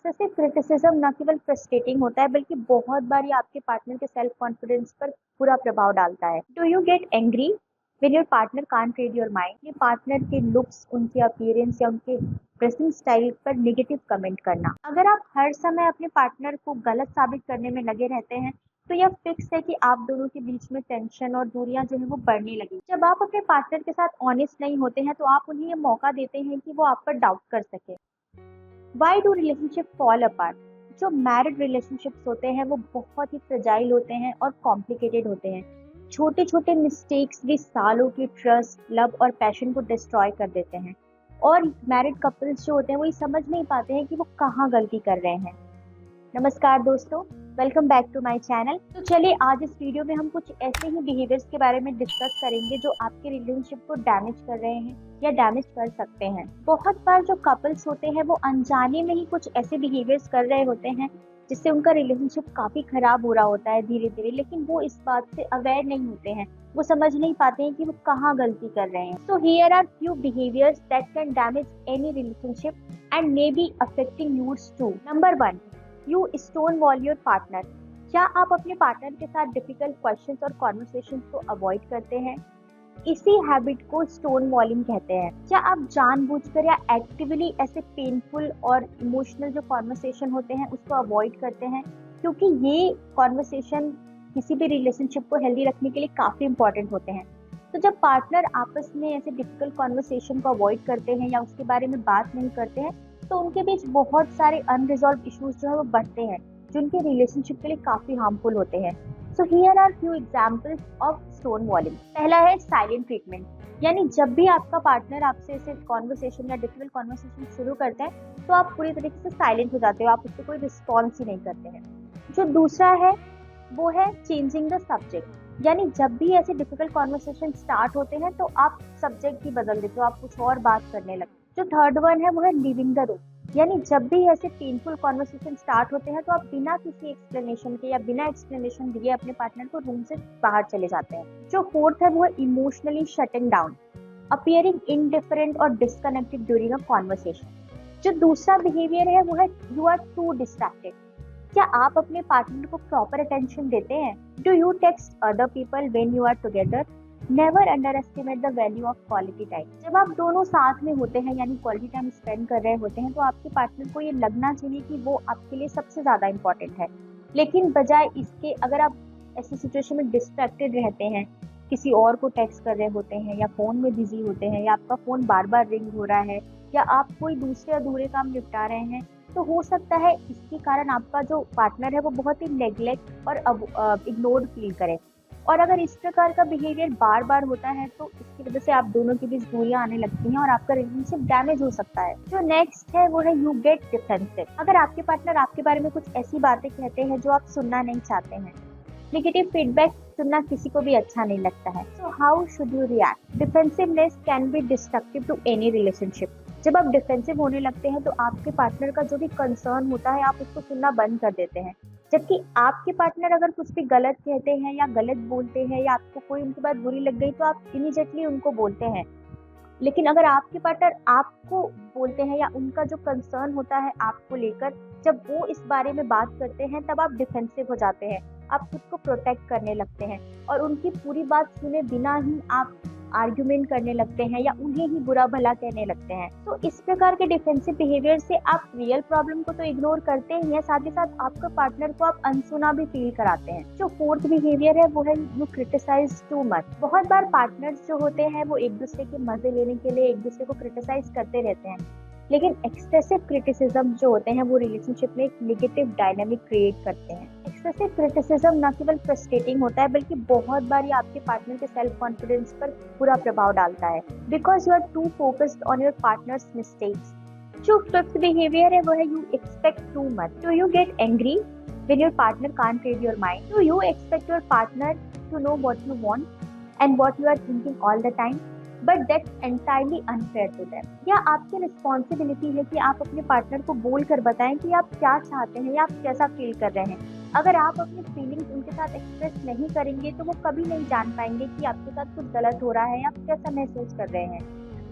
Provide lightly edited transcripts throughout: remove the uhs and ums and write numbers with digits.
Excessive criticism न केवल frustrating होता है बल्कि बहुत बार ये आपके पार्टनर के सेल्फ कॉन्फिडेंस पर बुरा प्रभाव डालता है। Do you get angry when your partner can't read your mind? ये पार्टनर के लुक्स, उनके अपीयरेंस या उनके ड्रेसिंग स्टाइल पर नेगेटिव कमेंट करना। अगर आप हर समय अपने पार्टनर को गलत साबित करने में लगे रहते हैं तो यह फिक्स है कि आप दोनों के बीच में टेंशन और दूरियां जो है वो बढ़ने लगी। जब आप अपने पार्टनर के साथ ऑनेस्ट नहीं होते हैं तो आप उन्हें ये मौका देते हैं कि वो आप पर डाउट कर सके। Why do relationship fall apart? जो मैरिड रिलेशनशिप्स होते हैं वो बहुत ही फ्रेजाइल होते हैं और कॉम्प्लिकेटेड होते हैं। छोटे छोटे मिस्टेक्स भी सालों की ट्रस्ट, लव और पैशन को डिस्ट्रॉय कर देते हैं। और मैरिड कपल्स जो होते हैं वो ये समझ नहीं पाते हैं कि वो कहाँ गलती कर रहे हैं। नमस्कार दोस्तों, welcome back to my channel. तो चलिए आज इस वीडियो में हम कुछ ऐसे ही बिहेवियर्स के बारे में डिस्कस करेंगे जो आपके रिलेशनशिप को डैमेज कर रहे हैं या डैमेज कर सकते हैं। बहुत बार जो कपल्स होते हैं वो अनजाने में ही कुछ ऐसे बिहेवियर्स कर रहे होते हैं जिससे उनका रिलेशनशिप काफी खराब हो रहा होता है धीरे धीरे, लेकिन वो इस बात से अवेयर नहीं होते हैं। वो समझ नहीं पाते हैं कि वो कहाँ गलती कर रहे हैं। So here are few behaviours that can damage any relationship and may be affecting yours too. Number 1, you stonewall your partner. क्या आप अपने पार्टनर के साथ डिफिकल्ट क्वेश्चंस और कॉन्वर्सेशंस को अवॉइड करते हैं? इसी हैबिट को स्टोन वॉलिंग कहते हैं। क्या आप जानबूझकर या एक्टिवली ऐसे पेनफुल और इमोशनल जो कॉन्वर्सेशन होते हैं उसको अवॉइड करते हैं? क्योंकि ये कॉन्वर्सेशन किसी भी रिलेशनशिप को हेल्दी रखने के लिए काफी इंपॉर्टेंट होते हैं। तो जब पार्टनर आपस में ऐसे डिफिकल्ट कॉन्वर्सेशन को अवॉइड करते हैं या उसके बारे में बात नहीं करते हैं तो उनके बीच बहुत सारे अनरिजॉल्व इश्यूज जो है वो बढ़ते हैं जो उनके रिलेशनशिप के लिए काफी हार्मफुल होते हैं। So here are few examples of stonewalling. पहला है साइलेंट ट्रीटमेंट, यानी जब भी आपका पार्टनर आपसे ऐसे कॉन्वर्सेशन या डिफिकल्ट कॉन्वर्सेशन शुरू करते हैं तो आप पूरी तरीके से साइलेंट हो जाते हो, आप उससे कोई रिस्पॉन्स ही नहीं करते हैं। जो दूसरा है वो है चेंजिंग द सब्जेक्ट, यानी जब भी ऐसे डिफिकल्ट कॉन्वर्सेशन स्टार्ट होते हैं तो आप सब्जेक्ट ही बदल देते हो, आप कुछ और बात करने लगते हो। जो थर्ड वन है वो है लिविंग द रूम, यानी जब भी ऐसे पेनफुल कॉन्वर्सेशन स्टार्ट होते हैं तो आप बिना किसी एक्सप्लेनेशन के या बिना एक्सप्लेनेशन दिए अपने पार्टनर को रूम से बाहर चले जाते हैं। जो फोर्थ है वो है emotionally shutting down, appearing indifferent और डिस्कनेक्टेड ड्यूरिंग अ कॉन्वर्सेशन। जो दूसरा बिहेवियर है वो है यू आर टू डिस्ट्रैक्टेड। क्या आप अपने पार्टनर को प्रॉपर अटेंशन देते हैं? Do you text other people when you are together? Never underestimate the value of quality time. जब आप दोनों साथ में होते हैं यानी क्वालिटी टाइम स्पेंड कर रहे होते हैं तो आपके पार्टनर को ये लगना चाहिए कि वो आपके लिए सबसे ज्यादा इम्पोर्टेंट है। लेकिन बजाय इसके अगर आप ऐसी सिचुएशन में डिस्ट्रैक्टेड रहते हैं, किसी और को टेक्स्ट कर रहे होते हैं या फोन में बिजी होते हैं या आपका फोन बार बार रिंग हो रहा है या आप कोई दूसरे अधूरे काम निपटा रहे हैं, तो हो सकता है इसके कारण आपका जो पार्टनर है वो बहुत ही नेग्लेक्ट और इग्नोर्ड फील करे। और अगर इस प्रकार का बिहेवियर बार बार होता है तो इसकी वजह से आप दोनों के बीच दूरियां आने लगती हैं और आपका रिलेशनशिप डैमेज हो सकता है। जो नेक्स्ट है वो है यू गेट डिफेंसिव। अगर आपके पार्टनर आपके बारे में कुछ ऐसी बातें कहते हैं जो आप सुनना नहीं चाहते हैं, नेगेटिव फीडबैक सुनना किसी को भी अच्छा नहीं लगता है। So how should you react? Defensiveness can be destructive to any relationship. जब आप डिफेंसिव होने लगते हैं तो आपके पार्टनर का जो भी कंसर्न होता है आप उसको सुनना बंद कर देते हैं। जबकि आपके पार्टनर अगर कुछ भी गलत कहते हैं या गलत बोलते हैं या आपको कोई उनकी बात बुरी लग गई तो आप इमीडिएटली उनको बोलते हैं। लेकिन अगर आपके पार्टनर आपको बोलते हैं या उनका जो कंसर्न होता है आपको लेकर, जब वो इस बारे में बात करते हैं तब आप डिफेंसिव हो जाते हैं, आप खुद को प्रोटेक्ट करने लगते हैं और उनकी पूरी बात सुने बिना ही आप आर्ग्यूमेंट करने लगते हैं या उन्हें ही बुरा भला कहने लगते हैं। तो इस प्रकार के डिफेंसिव बिहेवियर से आप रियल प्रॉब्लम को तो इग्नोर करते ही हैं, साथ ही साथ आपके पार्टनर को आप अनसुना भी फील कराते हैं। जो फोर्थ बिहेवियर है वो है यू क्रिटिसाइज टू मच। बहुत बार पार्टनर्स जो होते हैं वो एक दूसरे के मजे लेने के लिए एक दूसरे को क्रिटिसाइज करते रहते हैं, लेकिन एक्सेसिव क्रिटिसिज्म जो होते हैं वो रिलेशनशिप में एक नेगेटिव डायनामिक क्रिएट करते हैं। एक्सेसिव क्रिटिसिज्म न केवल फ्रस्ट्रेटिंग होता है बल्कि बहुत बार ये आपके पार्टनर के सेल्फ कॉन्फिडेंस पर बुरा प्रभाव डालता है, because you are too focused on your partner's mistakes. जो फिफ्थ बिहेवियर है वो है you expect too much. Do you get angry when your partner can't read your mind? Do you expect your partner to know what you want and what you are thinking all the time? But that's entirely unfair to them. या आपकी responsibility है कि आप अपने partner को बोल कर बताएं कि आप क्या चाहते हैं या आप कैसा फील कर रहे हैं। अगर आप अपनी फीलिंग्स उनके साथ एक्सप्रेस नहीं करेंगे तो वो कभी नहीं जान पाएंगे कि आपके साथ कुछ गलत हो रहा है या आप कैसा महसूस कर रहे हैं।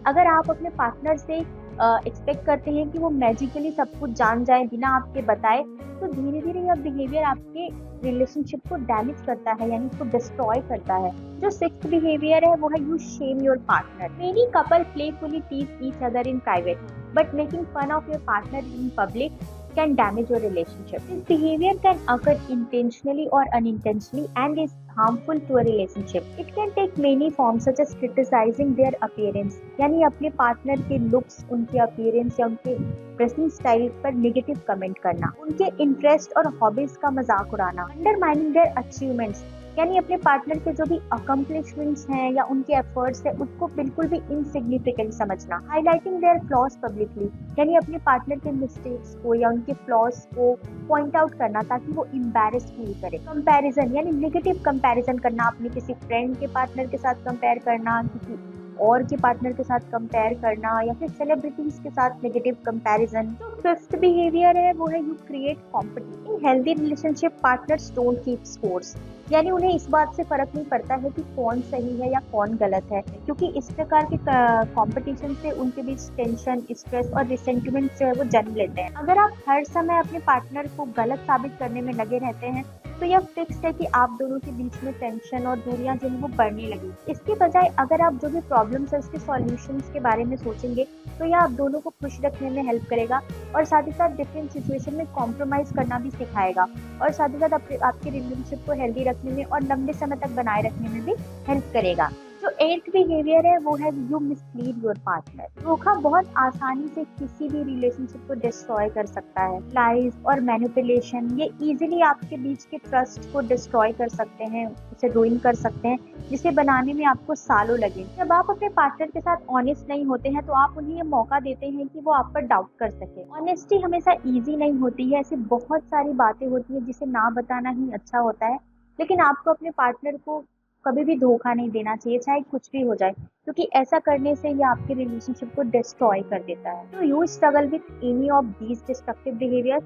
अगर आप अपने पार्टनर से एक्सपेक्ट करते हैं कि वो मैजिकली सब कुछ जान जाए बिना आपके बताए, तो धीरे धीरे यह बिहेवियर आपके रिलेशनशिप को डैमेज करता है, यानी उसको डिस्ट्रॉय करता है। जो सिक्स्थ बिहेवियर है वो है you shame your partner. Many couple playfully tease each other in private, but making fun of your partner in public can damage your relationship. This behavior can occur intentionally or unintentionally and is harmful to a relationship. It can take many forms such as criticizing their appearance, यानी अपने partner के looks, उनके appearance या उनके dressing style पर negative comment करना, उनके interest और हॉबीज का मजाक उड़ाना, अंडरमाइनिंग देयर अचीवमेंट्स, यानी अपने पार्टनर के जो भी अकम्पलिशमेंट्स हैं या उनके एफर्ट्स है उसको बिल्कुल भी इनसिग्निफिकेंट समझना, हाईलाइटिंग देयर फ्लॉज पब्लिकली, यानी अपने पार्टनर के मिस्टेक्स को या उनके फ्लॉज को पॉइंट आउट करना ताकि वो एम्बैरेस फील करे। कंपैरिजन, यानी नेगेटिव कंपैरिजन करना, अपने किसी फ्रेंड के पार्टनर के साथ कंपेयर करना, किसी और के पार्टनर के साथ कंपेयर करना, या फिर सेलिब्रिटीज के साथ नेगेटिव कंपैरिजन। जो फिफ्थ बिहेवियर है वो है you create competition. In healthy relationship partners don't keep scores, यानी उन्हें इस बात से फर्क नहीं पड़ता है कि कौन सही है या कौन गलत है, क्योंकि इस प्रकार के कंपटीशन से उनके बीच टेंशन, स्ट्रेस और रिसेंटमेंट जो है वो जन्म लेते हैं। अगर आप हर समय अपने पार्टनर को गलत साबित करने में लगे रहते हैं तो यह फिक्स है कि आप दोनों के बीच में टेंशन और दूरियां जो है वो बढ़ने लगी। इसके बजाय अगर आप जो भी प्रॉब्लम्स है उसके सॉल्यूशंस के बारे में सोचेंगे तो यह आप दोनों को खुश रखने में हेल्प करेगा और साथ ही साथ डिफरेंट सिचुएशन में कॉम्प्रोमाइज करना भी सिखाएगा, और साथ ही साथ आपके रिलेशनशिप को हेल्दी रखने में और लंबे समय तक बनाए रखने में भी हेल्प करेगा। जो एट्थ बिहेवियर है वो है यू मिसलीड योर पार्टनर। धोखा बहुत आसानी से किसी भी रिलेशनशिप को डिस्ट्रॉय कर सकता है। लाइज और मैनिपुलेशन ये इजीली आपके बीच के ट्रस्ट को डिस्ट्रॉय कर सकते हैं, उसे रूइन कर सकते हैं, जिसे बनाने में आपको सालों लगे। जब आप अपने पार्टनर के साथ ऑनेस्ट नहीं होते हैं तो आप उन्हें ये मौका देते हैं कि वो आप पर डाउट कर सके। ऑनेस्टी हमेशा ईजी नहीं होती है, ऐसी बहुत सारी बातें होती है जिसे ना बताना ही अच्छा होता है, लेकिन आपको अपने पार्टनर को कभी भी धोखा नहीं देना चाहिए, चाहे कुछ भी हो जाए, क्योंकि ऐसा करने से ये आपके रिलेशनशिप को डिस्ट्रॉय कर देता है। तो you struggle with any of these destructive behaviour,